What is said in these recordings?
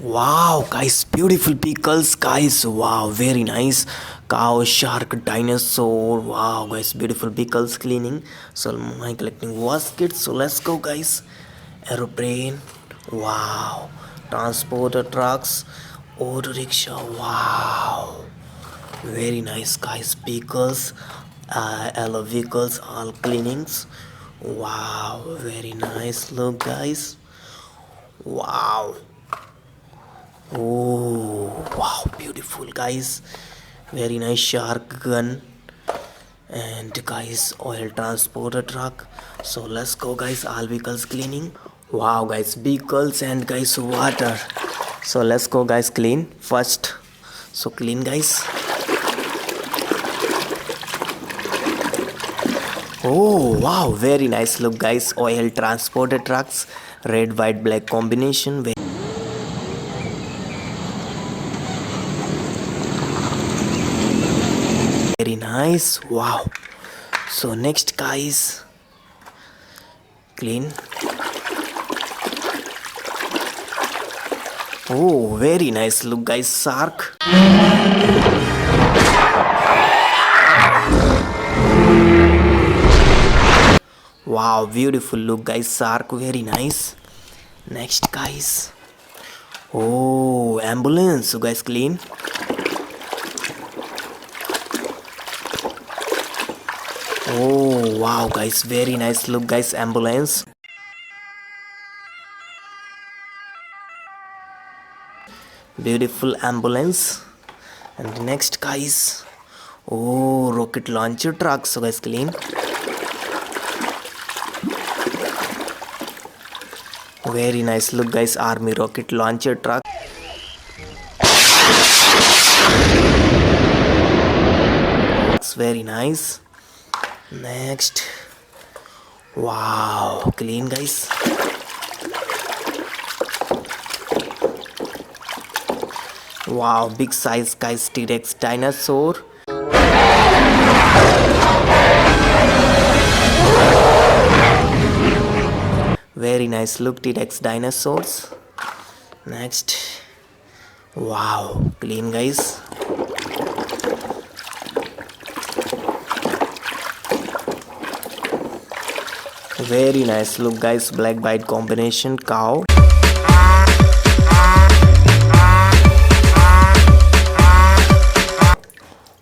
Wow, guys, beautiful pickles, guys. Wow, very nice. Cow, shark, dinosaur. Wow, guys, beautiful pickles cleaning. So, my collecting baskets. So, let's go, guys. Aeroplane. Wow. Transporter trucks. Auto rickshaw. Wow. Very nice, guys. Pickles. Yellow vehicles, all cleanings. Wow, very nice. Look, guys. Wow. Oh, wow, beautiful, guys. Very nice shark gun and guys, oil transporter truck. So let's go, guys. All vehicles cleaning. Wow, guys, vehicles and guys, water. So let's go, guys, clean first. So clean, guys. Oh, wow, very nice. Look, guys, oil transporter trucks, red, white, black combination. Very nice. Wow. So next, guys, clean. Oh, very nice. Look, guys, shark. Wow, beautiful. Look, guys, shark. Very nice. Next, guys. Oh, ambulance. So guys, clean. Oh, wow, guys, very nice. Look, guys, ambulance. Beautiful ambulance. And next, guys, oh, rocket launcher truck. So guys, clean. Very nice. Look, guys, army rocket launcher truck. It's very nice. Next, wow, clean, guys. Wow, big size, guys, T-Rex dinosaur. Very nice. Look, T-Rex dinosaurs. Next, wow, clean, guys. Very nice. Look, guys, black white combination cow.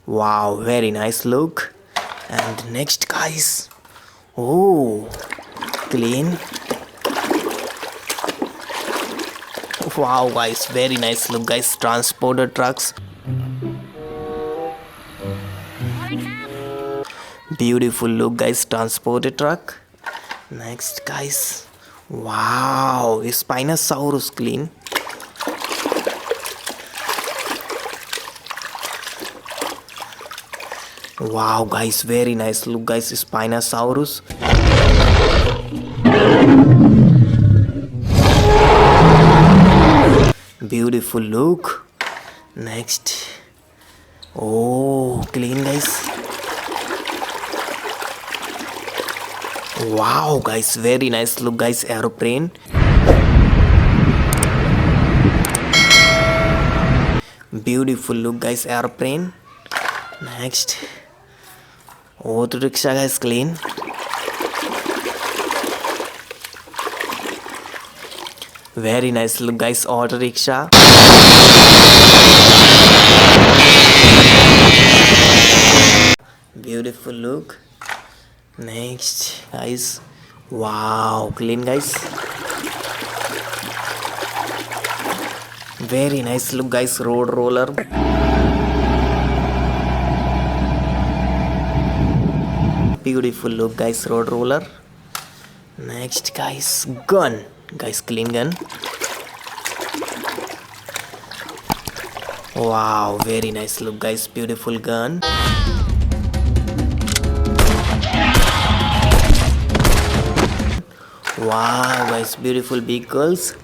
Wow, very nice look. And next, guys, oh, clean. Wow, guys, very nice look, guys, transporter trucks. Beautiful look, guys, transporter truck. Next, guys, wow, Spinosaurus clean. Wow, guys, very nice look, guys, Spinosaurus. Beautiful look. Next, oh, clean, guys. Wow, guys, very nice look, guys, aeroplane. Beautiful look, guys, aeroplane. Next, auto rickshaw, guys, clean. Very nice look, guys, auto rickshaw. Beautiful look. Next, guys, wow, clean, guys. Very nice look, guys, road roller. Beautiful look, guys, road roller. Next, guys, gun, guys, clean gun. Wow, very nice look, guys, beautiful gun. Wow, guys, beautiful vehicles.